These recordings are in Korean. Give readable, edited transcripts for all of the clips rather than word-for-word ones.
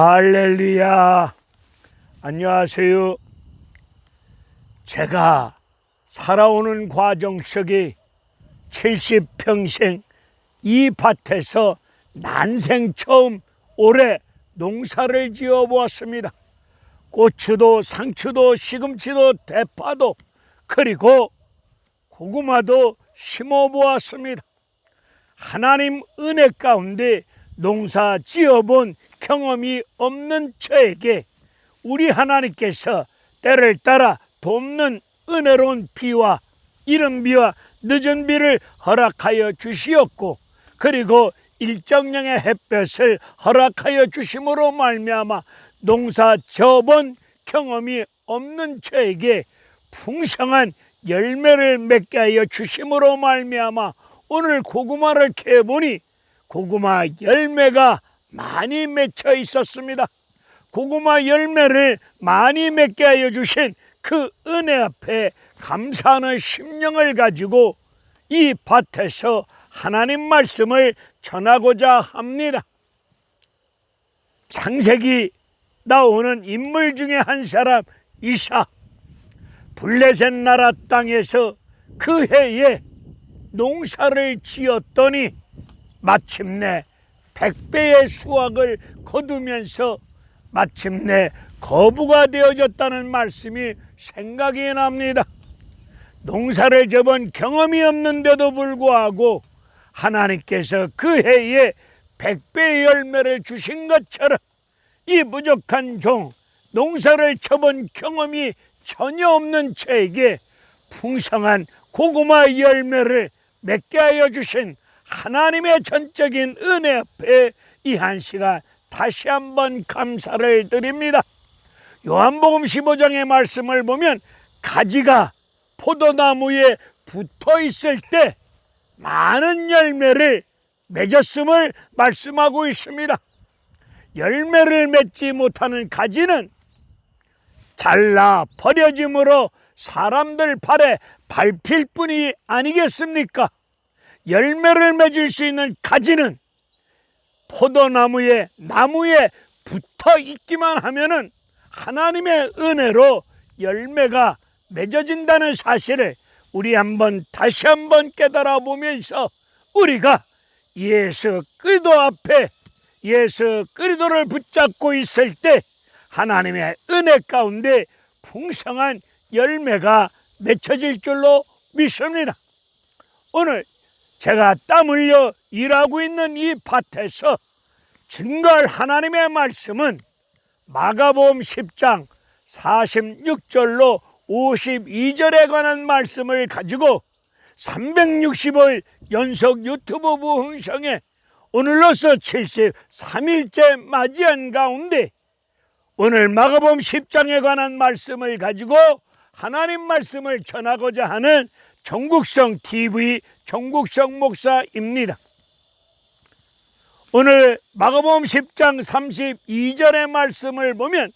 할렐루야. 안녕하세요. 제가 살아오는 과정 속에 70평생 이 밭에서 난생 처음 올해 농사를 지어 보았습니다. 고추도 상추도 시금치도 대파도 그리고 고구마도 심어 보았습니다. 하나님 은혜 가운데 농사 지어본 경험이 없는 저에게 우리 하나님께서 때를 따라 돕는 은혜로운 비와 이른 비와 늦은 비를 허락하여 주시었고, 그리고 일정량의 햇볕을 허락하여 주심으로 말미암아 농사 지어본 경험이 없는 저에게 풍성한 열매를 맺게 하여 주심으로 말미암아 오늘 고구마를 캐보니 고구마 열매가 많이 맺혀 있었습니다. 고구마 열매를 많이 맺게 하여 주신 그 은혜 앞에 감사하는 심령을 가지고 이 밭에서 하나님 말씀을 전하고자 합니다. 창세기 나오는 인물 중에 한 사람 이삭, 블레셋 나라 땅에서 그 해에 농사를 지었더니 마침내 100배의 수확을 거두면서 마침내 거부가 되어졌다는 말씀이 생각이 납니다. 농사를 져본 경험이 없는데도 불구하고 하나님께서 그 해에 100배의 열매를 주신 것처럼 이 부족한 종, 농사를 쳐본 경험이 전혀 없는 저에게 풍성한 고구마 열매를 맺게 하여 주신 하나님의 전적인 은혜 앞에 이 한 시간 다시 한번 감사를 드립니다. 요한복음 15장의 말씀을 보면 가지가 포도나무에 붙어 있을 때 많은 열매를 맺었음을 말씀하고 있습니다. 열매를 맺지 못하는 가지는 잘라 버려짐으로 사람들 발에 밟힐 뿐이 아니겠습니까? 열매를 맺을 수 있는 가지는 포도나무에 나무에 붙어 있기만 하면은 하나님의 은혜로 열매가 맺어진다는 사실을 우리 다시 한번 깨달아 보면서 우리가 예수 그리스도 앞에 예수 그리스도를 붙잡고 있을 때 하나님의 은혜 가운데 풍성한 열매가 맺혀질 줄로 믿습니다. 오늘 제가 땀 흘려 일하고 있는 이 밭에서 증거할 하나님의 말씀은 마가복음 10장 46절로 52절에 관한 말씀을 가지고 365일 연속 유튜브 부흥성에 오늘로서 73일째 맞이한 가운데 오늘 마가복음 10장에 관한 말씀을 가지고 하나님 말씀을 전하고자 하는 정국성 TV 정국성 목사입니다. 오늘 마가복음 10장 32절의 말씀을 보면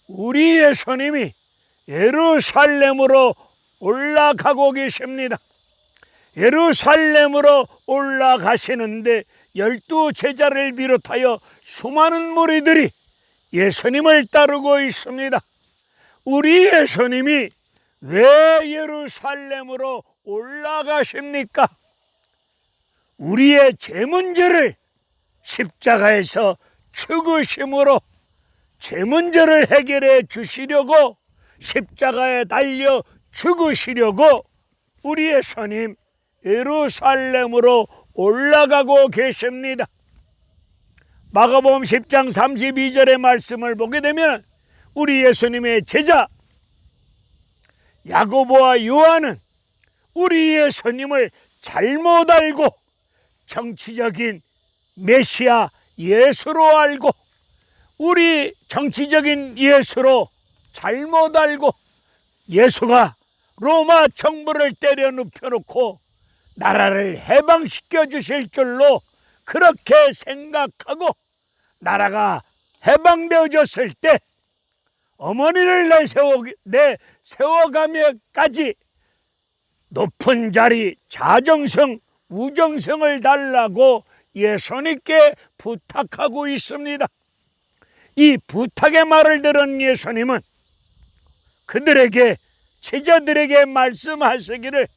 우리 예수님이 예루살렘으로 올라가고 계십니다. 예루살렘으로 올라가시는데 12 제자를 비롯하여 수많은 무리들이 예수님을 따르고 있습니다. 우리 예수님이 왜 예루살렘으로 올라가십니까? 우리의 죄 문제를 십자가에서 죽으심으로 죄 문제를 해결해 주시려고 십자가에 달려 죽으시려고 우리의 예수님 예루살렘으로 올라가고 계십니다. 마가복음 10장 32절의 말씀을 보게 되면 우리 예수님의 제자 야고보와 요한은 우리 예수님을 잘못 알고 정치적인 메시아 예수로 알고 우리 정치적인 예수로 잘못 알고 예수가 로마 정부를 때려 눕혀놓고 나라를 해방시켜 주실 줄로 그렇게 생각하고 나라가 해방되어졌을 때 어머니를 내세워가며까지 높은 자리 자정성 우정성을 달라고 예수님께 부탁하고 있습니다. 이 부탁의 말을 들은 예수님은 그들에게, 제자들에게 말씀하시기를,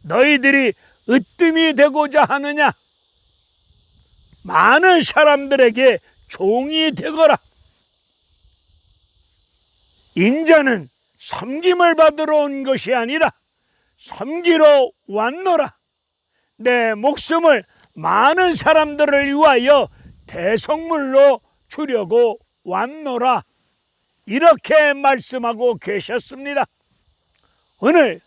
너희들이 으뜸이 되고자 하느냐? 많은 사람들에게 종이 되거라. 인자는 섬김을 받으러 온 것이 아니라 섬기러 왔노라. 내 목숨을 많은 사람들을 위하여 대속물로 주려고 왔노라. 이렇게 말씀하고 계셨습니다. 오늘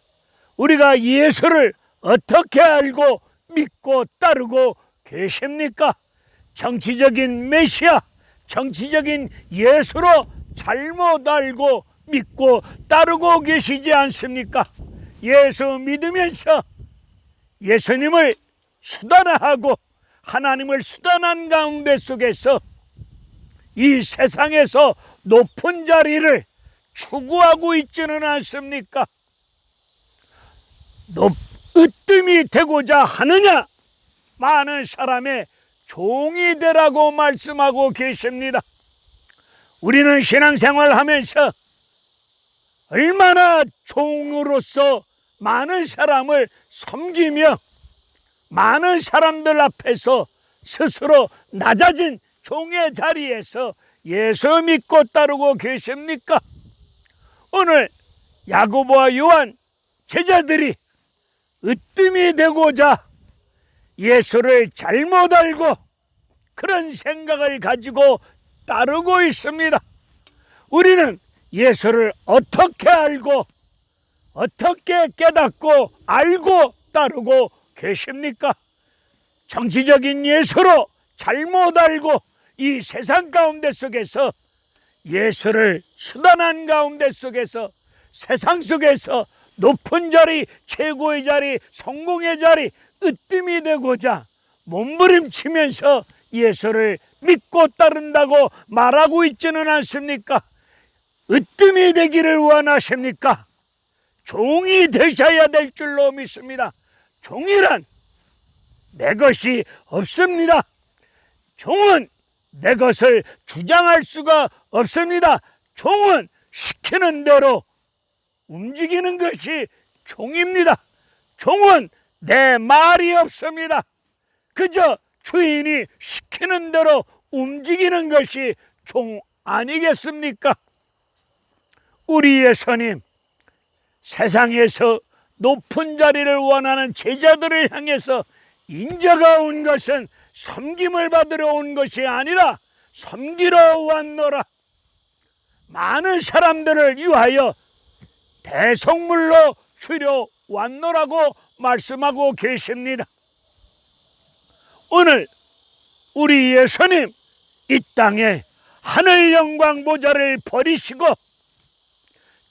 우리가 예수를 어떻게 알고 믿고 따르고 계십니까? 정치적인 메시아, 정치적인 예수로 잘못 알고 믿고 따르고 계시지 않습니까? 예수 믿으면서 예수님을 수단화하고 하나님을 수단한 가운데 속에서 이 세상에서 높은 자리를 추구하고 있지는 않습니까? 으뜸이 되고자 하느냐? 많은 사람의 종이 되라고 말씀하고 계십니다. 우리는 신앙생활 하면서 얼마나 종으로서 많은 사람을 섬기며 많은 사람들 앞에서 스스로 낮아진 종의 자리에서 예수 믿고 따르고 계십니까? 오늘 야고보와 요한 제자들이 으뜸이 되고자 예수를 잘못 알고 그런 생각을 가지고 따르고 있습니다. 우리는 예수를 어떻게 알고 어떻게 깨닫고 알고 따르고 계십니까? 정치적인 예수로 잘못 알고 이 세상 가운데 속에서 예수를 수단한 가운데 속에서 세상 속에서 높은 자리, 최고의 자리, 성공의 자리, 으뜸이 되고자 몸부림치면서 예수를 믿고 따른다고 말하고 있지는 않습니까? 으뜸이 되기를 원하십니까? 종이 되셔야 될 줄로 믿습니다. 종이란 내 것이 없습니다. 종은 내 것을 주장할 수가 없습니다. 종은 시키는 대로 움직이는 것이 종입니다. 종은 내 말이 없습니다. 그저 주인이 시키는 대로 움직이는 것이 종 아니겠습니까? 우리 예수님, 세상에서 높은 자리를 원하는 제자들을 향해서 인자가 온 것은 섬김을 받으러 온 것이 아니라 섬기러 왔노라. 많은 사람들을 위하여 대속물로 주려 왔노라고 말씀하고 계십니다. 오늘 우리 예수님 이 땅에 하늘 영광 보좌를 버리시고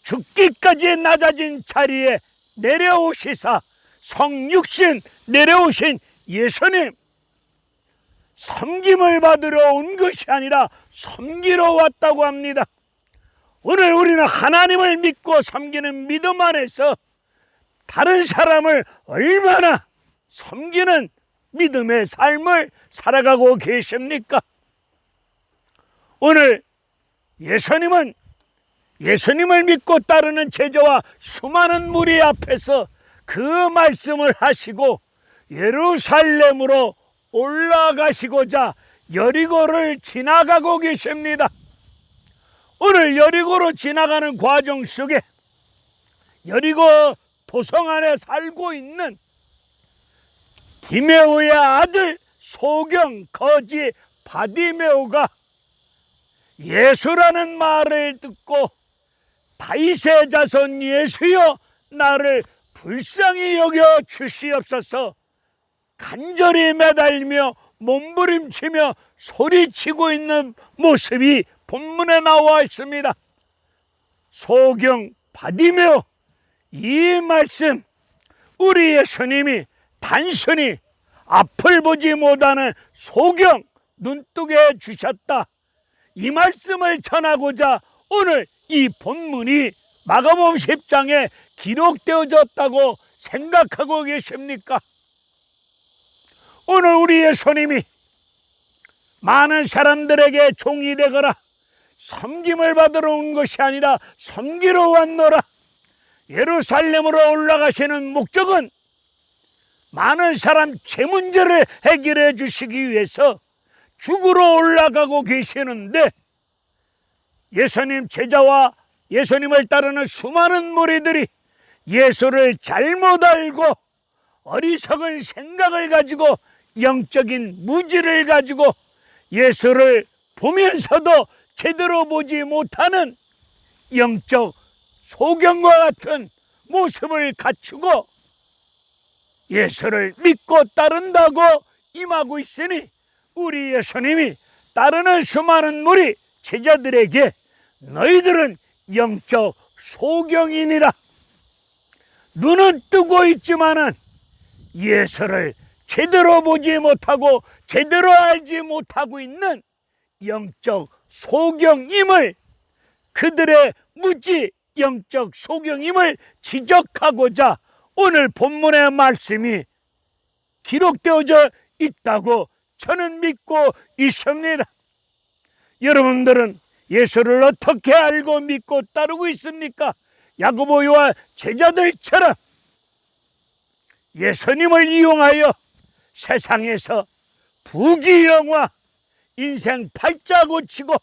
죽기까지 낮아진 자리에 내려오시사 성육신 내려오신 예수님, 섬김을 받으러 온 것이 아니라 섬기러 왔다고 합니다. 오늘 우리는 하나님을 믿고 섬기는 믿음 안에서 다른 사람을 얼마나 섬기는 믿음의 삶을 살아가고 계십니까? 오늘 예수님을 믿고 따르는 제자와 수많은 무리 앞에서 그 말씀을 하시고 예루살렘으로 올라가시고자 여리고를 지나가고 계십니다. 오늘 여리고로 지나가는 과정 속에 여리고 도성 안에 살고 있는 디메오의 아들 소경 거지 바디메오가 예수라는 말을 듣고 다윗의 자손 예수여 나를 불쌍히 여겨 주시옵소서 간절히 매달리며 몸부림치며 소리치고 있는 모습이 본문에 나와 있습니다. 소경 바디메오, 이 말씀 우리 예수님이 단순히 앞을 보지 못하는 소경 눈뜨게 주셨다, 이 말씀을 전하고자 오늘 이 본문이 마가복음 10장에 기록되어졌다고 생각하고 계십니까? 오늘 우리 예수님이 많은 사람들에게 종이 되거라, 섬김을 받으러 온 것이 아니라 섬기러 왔노라. 예루살렘으로 올라가시는 목적은 많은 사람 제 문제를 해결해 주시기 위해서 죽으러 올라가고 계시는데, 예수님 제자와 예수님을 따르는 수많은 무리들이 예수를 잘못 알고 어리석은 생각을 가지고 영적인 무지를 가지고 예수를 보면서도 제대로 보지 못하는 영적 소경과 같은 모습을 갖추고 예수를 믿고 따른다고 임하고 있으니, 우리 예수님이 따르는 수많은 무리 제자들에게 너희들은 영적 소경이니라. 눈은 뜨고 있지만은 예수를 제대로 보지 못하고 제대로 알지 못하고 있는 영적 소경임을, 그들의 무지 영적 소경임을 지적하고자 오늘 본문의 말씀이 기록되어져 있다고 저는 믿고 있습니다. 여러분들은 예수를 어떻게 알고 믿고 따르고 있습니까? 야고보와 제자들처럼 예수님을 이용하여 세상에서 부귀영화, 인생 팔자 고치고,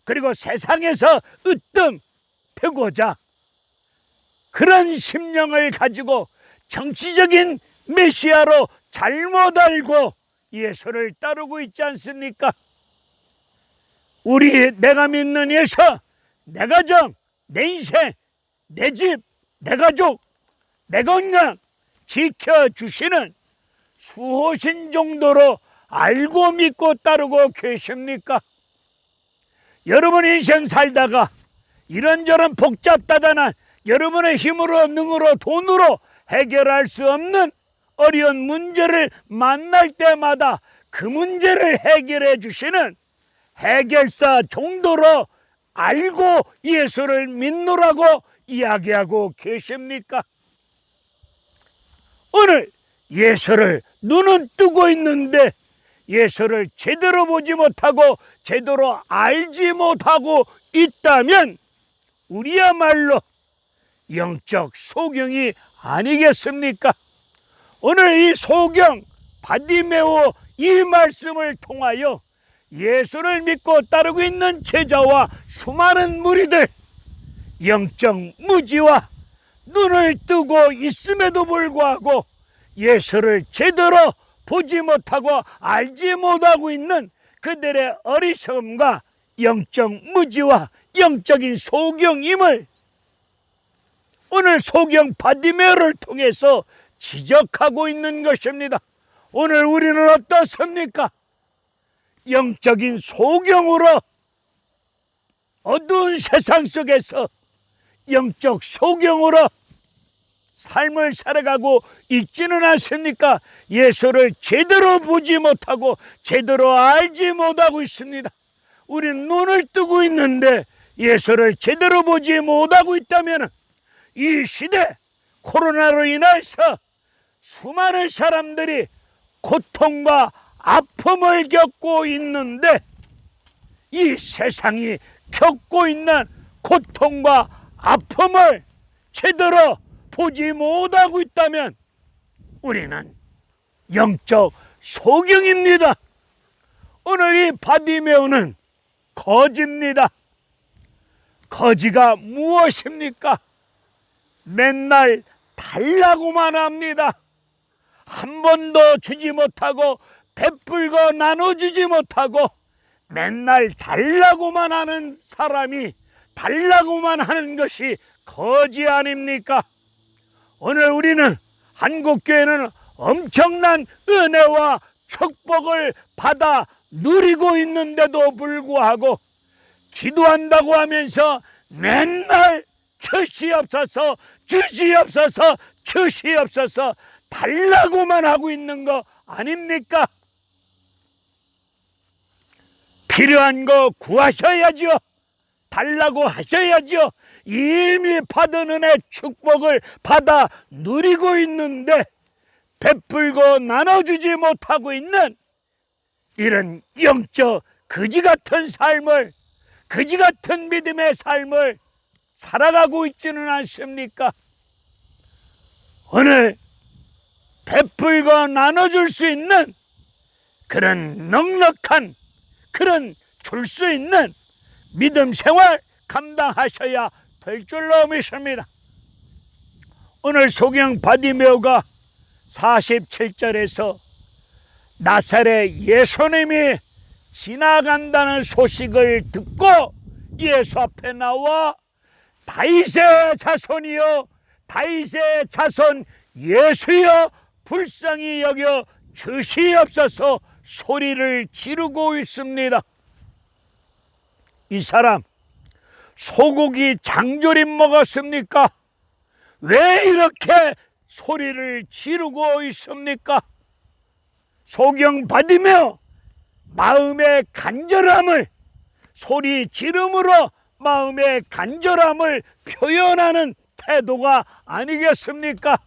그리고 세상에서 으뜸 되고자 그런 심령을 가지고 정치적인 메시아로 잘못 알고 예수를 따르고 있지 않습니까? 내가 믿는 예수, 내 가정, 내 인생, 내 집, 내 가족, 내 건강 지켜주시는 수호신 정도로 알고 믿고 따르고 계십니까? 여러분 인생 살다가 이런저런 복잡다단한 여러분의 힘으로, 능으로, 돈으로 해결할 수 없는 어려운 문제를 만날 때마다 그 문제를 해결해 주시는 해결사 정도로 알고 예수를 믿노라고 이야기하고 계십니까? 오늘 예수를 눈은 뜨고 있는데 예수를 제대로 보지 못하고 제대로 알지 못하고 있다면 우리야말로 영적 소경이 아니겠습니까? 오늘 이 소경 바디메오 이 말씀을 통하여 예수를 믿고 따르고 있는 제자와 수많은 무리들, 영적 무지와 눈을 뜨고 있음에도 불구하고 예수를 제대로 보지 못하고 알지 못하고 있는 그들의 어리석음과 영적 무지와 영적인 소경임을 오늘 소경 바디메오를 통해서 지적하고 있는 것입니다. 오늘 우리는 어떻습니까? 영적인 소경으로 어두운 세상 속에서 영적 소경으로 삶을 살아가고 있지는 않습니까? 예수를 제대로 보지 못하고 제대로 알지 못하고 있습니다. 우리는 눈을 뜨고 있는데 예수를 제대로 보지 못하고 있다면 이 시대 코로나로 인해서 수많은 사람들이 고통과 아픔을 겪고 있는데, 이 세상이 겪고 있는 고통과 아픔을 제대로 보지 못하고 있다면 우리는 영적 소경입니다. 오늘 이 바디메오는 거지입니다. 거지가 무엇입니까? 맨날 달라고만 합니다. 한 번도 주지 못하고 베풀고 나눠주지 못하고 맨날 달라고만 하는 사람이, 달라고만 하는 것이 거지 아닙니까? 오늘 우리는 한국교회는 엄청난 은혜와 축복을 받아 누리고 있는데도 불구하고 기도한다고 하면서 맨날 주시옵소서, 주시옵소서, 주시옵소서 달라고만 하고 있는 거 아닙니까? 필요한 거 구하셔야지요. 달라고 하셔야지요. 이미 받은 은혜 축복을 받아 누리고 있는데 베풀고 나눠주지 못하고 있는 이런 영적 거지 같은 삶을 그지 같은 믿음의 삶을 살아가고 있지는 않습니까? 오늘 베풀고 나눠줄 수 있는 그런 넉넉한, 그런 줄 수 있는 믿음 생활 감당하셔야 될 줄로 믿습니다. 오늘 소경 바디메오가 47절에서 나사렛 예수님이 지나간다는 소식을 듣고 예수 앞에 나와 다윗의 자손이여, 다윗의 자손 예수여, 불쌍히 여겨 주시옵소서 소리를 지르고 있습니다. 이 사람 소고기 장조림 먹었습니까? 왜 이렇게 소리를 지르고 있습니까? 소경 받으며 마음의 간절함을 소리 지름으로 마음의 간절함을 표현하는 태도가 아니겠습니까?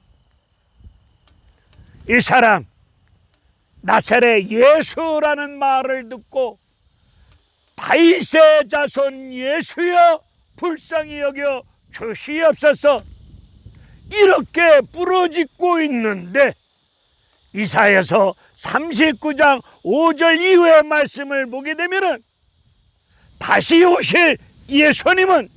이 사람 나사렛 예수라는 말을 듣고 다윗의 자손 예수여, 불쌍히 여겨 주시옵소서 이렇게 부르짖고 있는데, 이사야서 39장 5절 이후의 말씀을 보게 되면은 다시 오실 예수님은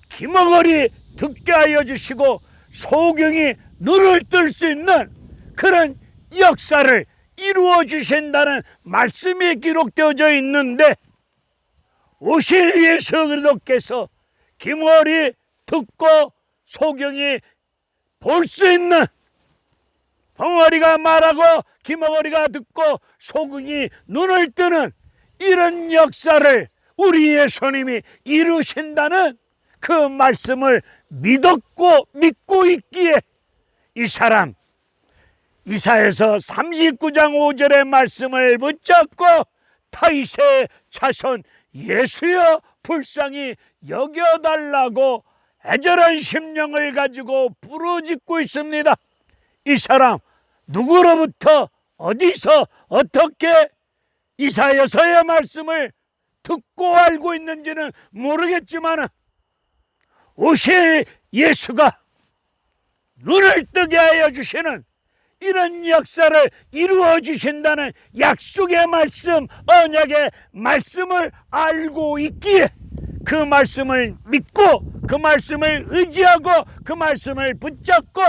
귀머거리 듣게 하여 주시고 소경이 눈을 뜰 수 있는 그런 역사를 이루어 주신다는 말씀이 기록되어져 있는데, 오실 예수 그리스도께서 귀머거리 듣고 소경이 볼 수 있는, 벙어리가 말하고 귀머거리가 듣고 소경이 눈을 뜨는 이런 역사를 우리 예수님이 이루신다는 그 말씀을 믿고 있기에 이 사람 이사야서 39장 5절의 말씀을 붙잡고 다윗의 자손 예수여, 불쌍히 여겨달라고 애절한 심령을 가지고 부르짖고 있습니다. 이 사람 누구로부터 어디서 어떻게 이사야서의 말씀을 듣고 알고 있는지는 모르겠지만 오실 예수가 눈을 뜨게 하여 주시는 이런 역사를 이루어 주신다는 약속의 말씀, 언약의 말씀을 알고 있기에 그 말씀을 믿고 그 말씀을 의지하고 그 말씀을 붙잡고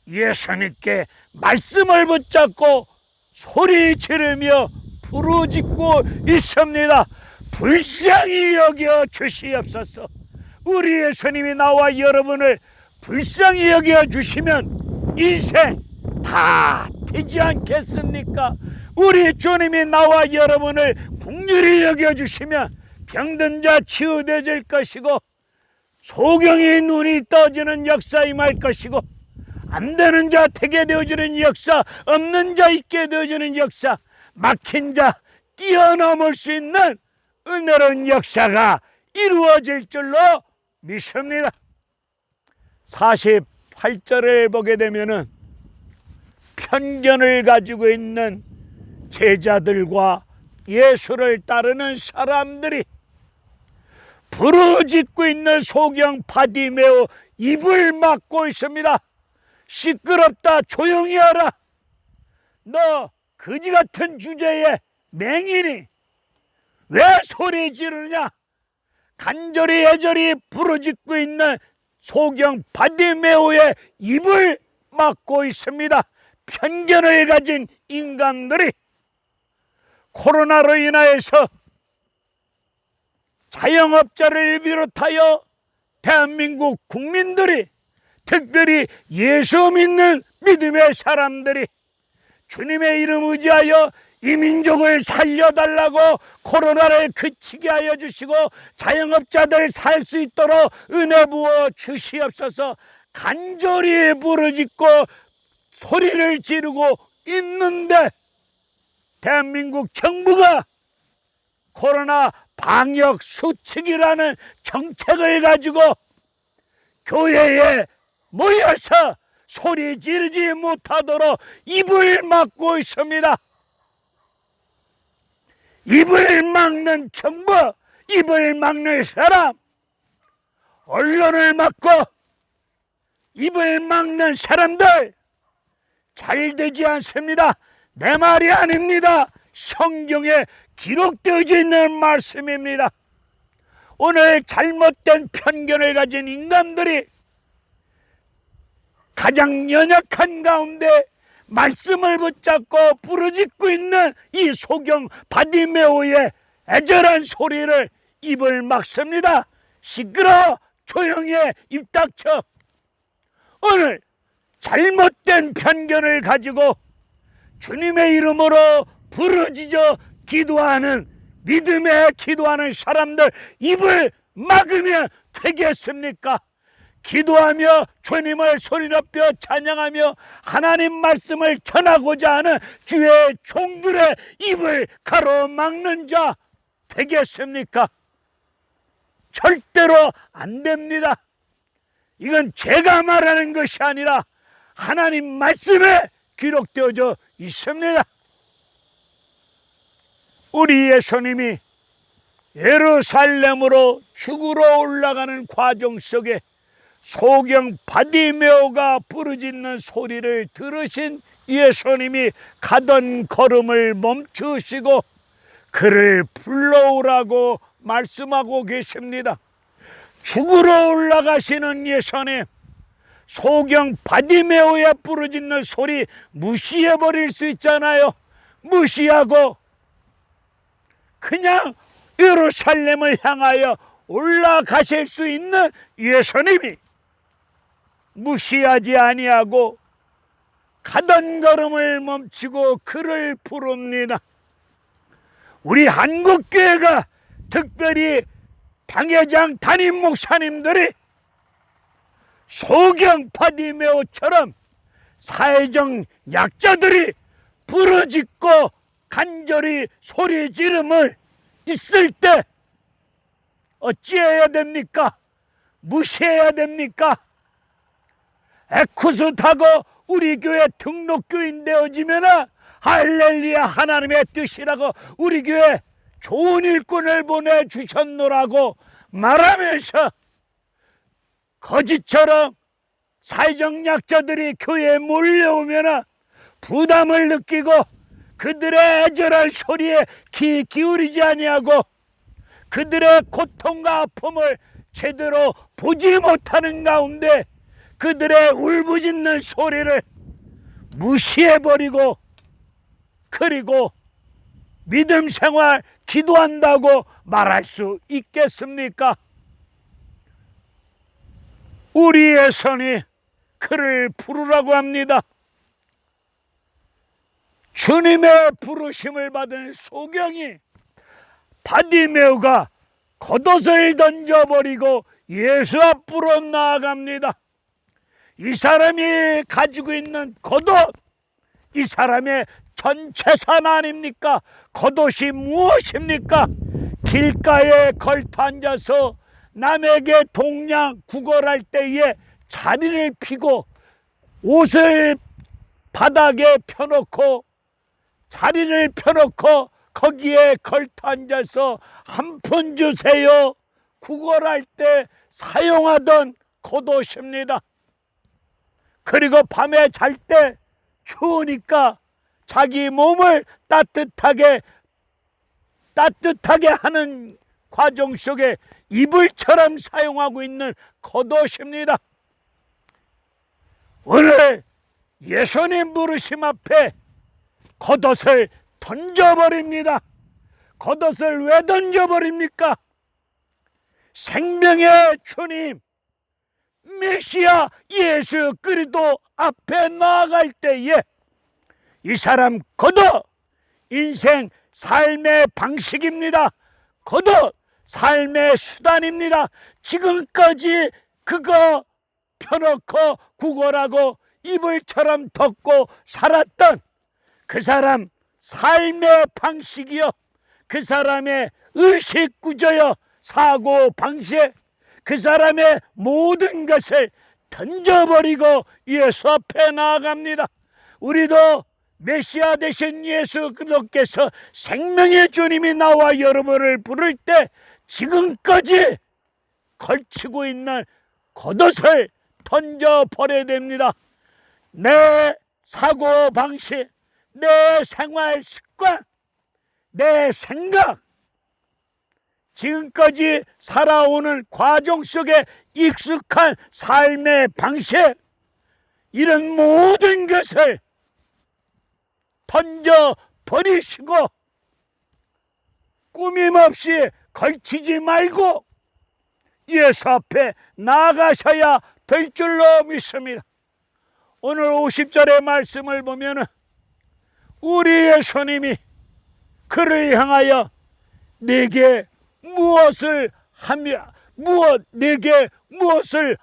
예수님께 말씀을 붙잡고 소리 지르며 부르짖고 있습니다. 불쌍히 여겨 주시옵소서. 우리 예수님이 나와 여러분을 불쌍히 여겨 주시면 인생 다 되지 않겠습니까? 우리 주님이 나와 여러분을 긍휼히 여겨 주시면 병든 자 치유되질 것이고, 소경이 눈이 떠지는 역사 임할 것이고, 안 되는 자 되게 되어지는 역사, 없는 자 있게 되어지는 역사, 막힌 자 뛰어넘을 수 있는 은혜로운 역사가 이루어질 줄로 믿습니다. 48절을 보게 되면은 편견을 가지고 있는 제자들과 예수를 따르는 사람들이 부르짖고 있는 소경 바디메오 입을 막고 있습니다. 시끄럽다, 조용히 하라. 너 거지 같은 주제에 맹인이 왜 소리 지르냐? 간절히 애절히 부르짖고 있는 소경 바디메오의 입을 막고 있습니다. 편견을 가진 인간들이 코로나로 인하여서 자영업자를 비롯하여 대한민국 국민들이, 특별히 예수 믿는 믿음의 사람들이 주님의 이름 의지하여 이 민족을 살려달라고 코로나를 그치게 하여 주시고 자영업자들 살 수 있도록 은혜 부어 주시옵소서 간절히 부르짖고 소리를 지르고 있는데, 대한민국 정부가 코로나 방역 수칙이라는 정책을 가지고 교회에 모여서 소리 지르지 못하도록 입을 막고 있습니다. 입을 막는 정부, 입을 막는 사람, 언론을 막고 입을 막는 사람들 잘 되지 않습니다. 내 말이 아닙니다. 성경에 기록되어져 있는 말씀입니다. 오늘 잘못된 편견을 가진 인간들이 가장 연약한 가운데 말씀을 붙잡고 부르짖고 있는 이 소경 바디메오의 애절한 소리를 입을 막습니다. 시끄러, 조용히 해, 입 닥쳐. 오늘 잘못된 편견을 가지고 주님의 이름으로 부르짖어 기도하는, 믿음의 기도하는 사람들 입을 막으면 되겠습니까? 기도하며 주님을 소리 높여 찬양하며 하나님 말씀을 전하고자 하는 주의 종들의 입을 가로막는 자 되겠습니까? 절대로 안 됩니다. 이건 제가 말하는 것이 아니라 하나님 말씀에 기록되어져 있습니다. 우리 예수님이 예루살렘으로 죽으러 올라가는 과정 속에 소경 바디메오가 부르짖는 소리를 들으신 예수님이 가던 걸음을 멈추시고 그를 불러오라고 말씀하고 계십니다. 죽으러 올라가시는 예수님, 소경 바디메오의 부르짖는 소리 무시해버릴 수 있잖아요. 무시하고 그냥 예루살렘을 향하여 올라가실 수 있는 예수님이 무시하지 아니하고 가던 걸음을 멈추고 그를 부릅니다. 우리 한국교회가 특별히 당회장 담임 목사님들이 소경 바디메오처럼 사회적 약자들이 부르짖고 간절히 소리 지름을 있을 때 어찌해야 됩니까? 무시해야 됩니까? 에쿠스 타고 우리 교회 등록교인 되어지면 할렐루야 하나님의 뜻이라고 우리 교회 좋은 일꾼을 보내주셨노라고 말하면서 거짓처럼 사회적 약자들이 교회에 몰려오면 부담을 느끼고 그들의 애절한 소리에 귀 기울이지 아니하고 그들의 고통과 아픔을 제대로 보지 못하는 가운데 그들의 울부짖는 소리를 무시해버리고 그리고 믿음 생활 기도한다고 말할 수 있겠습니까? 우리의 선이 그를 부르라고 합니다. 주님의 부르심을 받은 소경이 바디메오가 겉옷을 던져버리고 예수 앞으로 나아갑니다. 이 사람이 가지고 있는 겉옷, 이 사람의 전 재산 아닙니까? 겉옷이 무엇입니까? 길가에 걸터 앉아서 남에게 동냥 구걸할 때에 자리를 피고 옷을 바닥에 펴놓고 자리를 펴놓고 거기에 걸터 앉아서 한 푼 주세요 구걸할 때 사용하던 겉옷입니다. 그리고 밤에 잘 때 추우니까 자기 몸을 따뜻하게 하는 과정 속에 이불처럼 사용하고 있는 겉옷입니다. 오늘 예수님 부르심 앞에 겉옷을 던져버립니다. 겉옷을 왜 던져버립니까? 생명의 주님 메시아 예수 그리스도 앞에 나아갈 때에 이 사람 겉옷 인생 삶의 방식입니다. 겉옷 삶의 수단입니다. 지금까지 그거 펴놓고 구걸하고 이불처럼 덮고 살았던 그 사람 삶의 방식이요, 그 사람의 의식구조요, 사고 방식, 그 사람의 모든 것을 던져버리고 예수 앞에 나아갑니다. 우리도 메시아 되신 예수 그리스도께서 생명의 주님이 나와 여러분을 부를 때 지금까지 걸치고 있는 겉옷을 던져버려야 됩니다. 내 사고방식, 내 생활 습관, 내 생각, 지금까지 살아오는 과정 속에 익숙한 삶의 방식, 이런 모든 것을 던져버리시고 꾸밈없이 걸치지 말고 예수 앞에 나아가셔야 될 줄로 믿습니다. 오늘 50절의 말씀을 보면 우리 예수님이 그를 향하여 내게 무엇을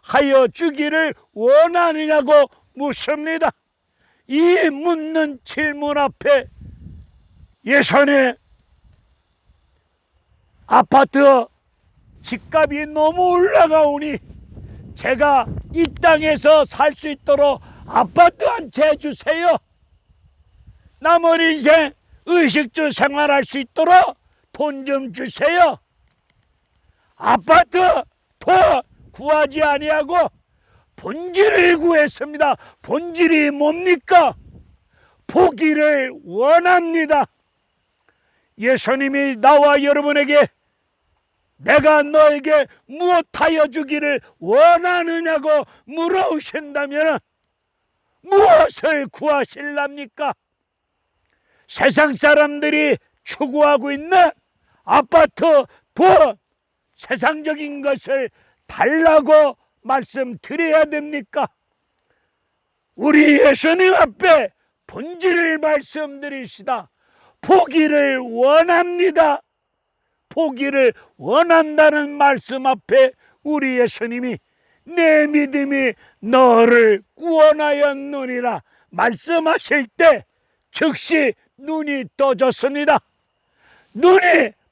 하여 주기를 원하느냐고 묻습니다. 이 묻는 질문 앞에 예전에 아파트 집값이 너무 올라가오니 제가 이 땅에서 살 수 있도록 아파트 한 채 주세요. 남은 인생 의식주 생활할 수 있도록 돈 좀 주세요. 아파트 더 구하지 아니하고 본질을 구했습니다. 본질이 뭡니까? 보기를 원합니다. 예수님이 나와 여러분에게 내가 너에게 무엇하여 주기를 원하느냐고 물어오신다면 무엇을 구하실랍니까? 세상 사람들이 추구하고 있는 아파트, 돈, 세상적인 것을 달라고 말씀드려야 됩니까? 우리 예수님 앞에 본질을 말씀드리시다. 보기를 원합니다. 보기를 원한다는 말씀 앞에 우리 예수님이 내 믿음이 너를 구원하였느니라 말씀하실 때 즉시 눈이 떠졌습니다.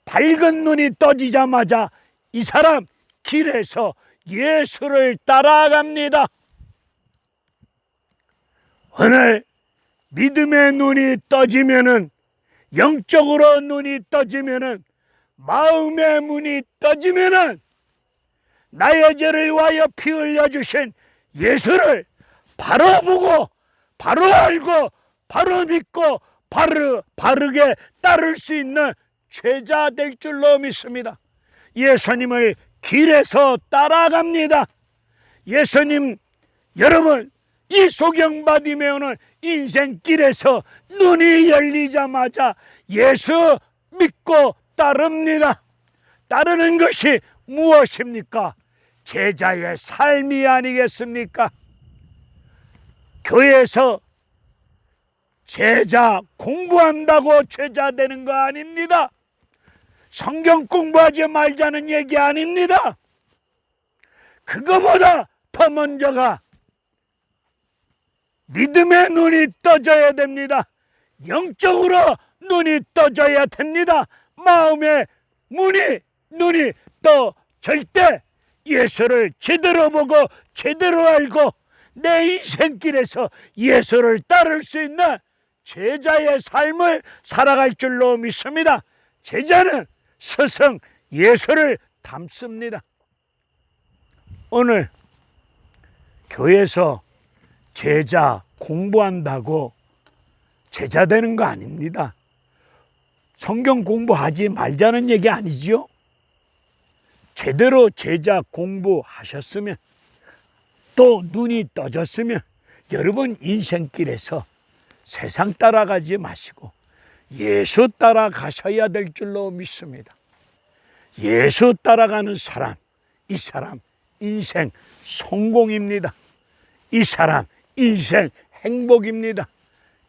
밝은 눈이 떠지자마자 이 사람 길에서 예수를 따라갑니다. 오늘 믿음의 눈이 떠지면은, 영적으로 눈이 떠지면은, 마음의 문이 떠지면은 나의 죄를 위하여 피 흘려주신 예수를 바로 보고 바로 알고 바로 믿고 바르게 따를 수 있는 제자 될 줄로 믿습니다. 예수님을 길에서 따라갑니다. 예수님, 여러분, 이 소경바디메 오는 인생길에서 눈이 열리자마자 예수 믿고 따릅니다. 따르는 것이 무엇입니까? 제자의 삶이 아니겠습니까? 교회에서 제자 공부한다고 제자 되는 거 아닙니다. 성경 공부하지 말자는 얘기 아닙니다. 그거보다 더 먼저가 믿음의 눈이 떠져야 됩니다. 영적으로 눈이 떠져야 됩니다. 마음의 눈이 떠질 때 예수를 제대로 보고 제대로 알고 내 인생길에서 예수를 따를 수 있는 제자의 삶을 살아갈 줄로 믿습니다. 제자는 스승 예수를 닮습니다. 오늘 교회에서 제자 공부한다고 제자 되는 거 아닙니다. 성경 공부하지 말자는 얘기 아니지요. 제대로 제자 공부하셨으면, 또 눈이 떠졌으면 여러분 인생길에서 세상 따라가지 마시고 예수 따라가셔야 될 줄로 믿습니다. 예수 따라가는 사람, 이 사람 인생 성공입니다. 이 사람 인생 행복입니다.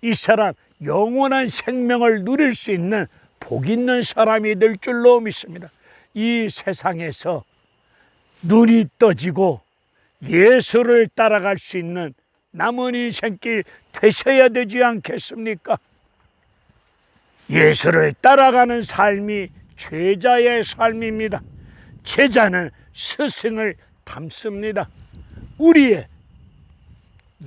이 사람 영원한 생명을 누릴 수 있는 복 있는 사람이 될 줄로 믿습니다. 이 세상에서 눈이 떠지고 예수를 따라갈 수 있는 남은 인생길 되셔야 되지 않겠습니까? 예수를 따라가는 삶이 제자의 삶입니다. 제자는 스승을 닮습니다. 우리의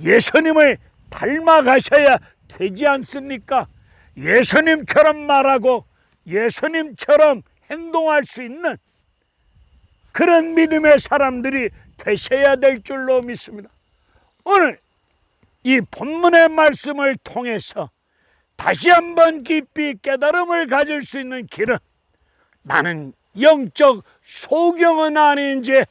예수님을 닮아가셔야 되지 않습니까? 예수님처럼 말하고 예수님처럼 행동할 수 있는 그런 믿음의 사람들이 되셔야 될 줄로 믿습니다. 오늘 이 본문의 말씀을 통해서 다시 한번 깊이 깨달음을 가질 수 있는 길은, 나는 영적 소경은 아닌지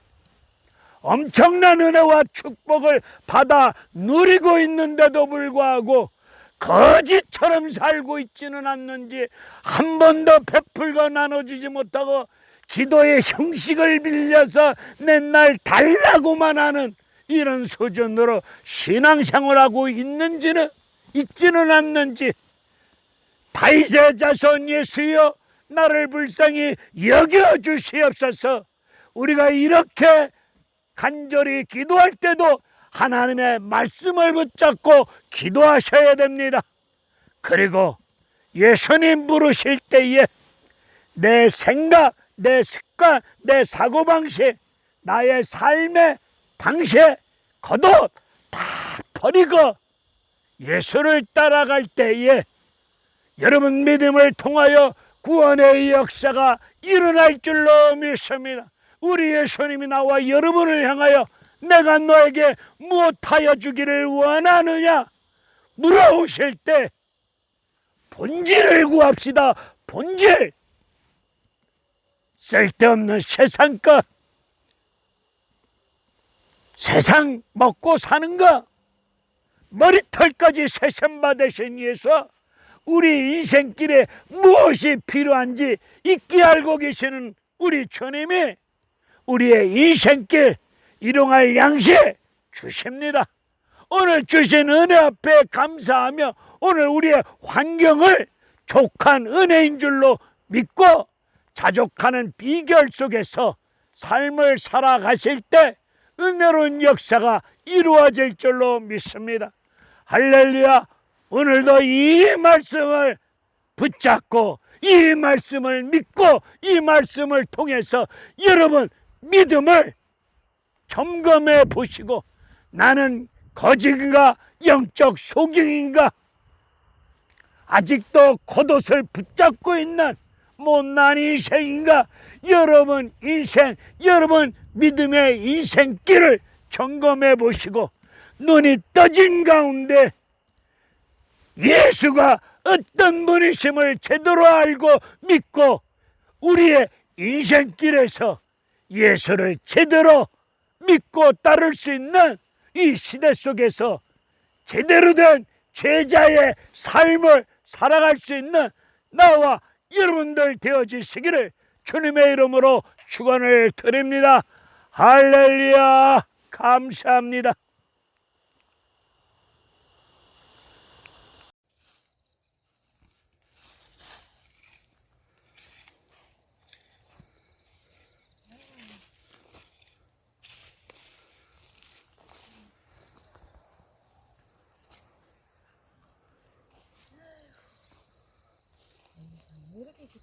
엄청난 은혜와 축복을 받아 누리고 있는데도 불구하고 거지처럼 살고 있지는 않는지, 한 번도 베풀고 나눠주지 못하고 기도의 형식을 빌려서 맨날 달라고만 하는 이런 수준으로 신앙생활하고 있지는 않는지, 다윗의 자손 예수여 나를 불쌍히 여겨주시옵소서. 우리가 이렇게 간절히 기도할 때도 하나님의 말씀을 붙잡고 기도하셔야 됩니다. 그리고 예수님 부르실 때에 내 생각, 내 습관, 내 사고방식, 나의 삶의 방식 겉옷 다 버리고 예수를 따라갈 때에 여러분 믿음을 통하여 구원의 역사가 일어날 줄로 믿습니다. 우리 예수님이 나와 여러분을 향하여 내가 너에게 무엇하여 주기를 원하느냐 물어오실 때 본질을 구합시다. 본질. 쓸데없는 세상 것, 세상 먹고 사는 것, 머리털까지 세션받으신 예수, 우리 인생길에 무엇이 필요한지 잊게 알고 계시는 우리 주님이 우리의 인생길 일용할 양식 주십니다. 오늘 주신 은혜 앞에 감사하며 오늘 우리의 환경을 족한 은혜인 줄로 믿고 자족하는 비결 속에서 삶을 살아가실 때 은혜로운 역사가 이루어질 줄로 믿습니다. 할렐루야. 오늘도 이 말씀을 붙잡고 이 말씀을 믿고 이 말씀을 통해서 여러분 믿음을 점검해 보시고, 나는 거짓인가 영적 소경인가, 아직도 겉옷을 붙잡고 있는 못난 인생인가, 여러분 인생, 여러분 믿음의 인생길을 점검해 보시고 눈이 떠진 가운데 예수가 어떤 분이심을 제대로 알고 믿고 우리의 인생길에서 예수를 제대로 믿고 따를 수 있는 이 시대 속에서 제대로 된 제자의 삶을 살아갈 수 있는 나와 여러분들 되어지시기를 주님의 이름으로 축원을 드립니다. 할렐루야. 감사합니다. 왜 이렇게 깊이?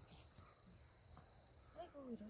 아이고 이런.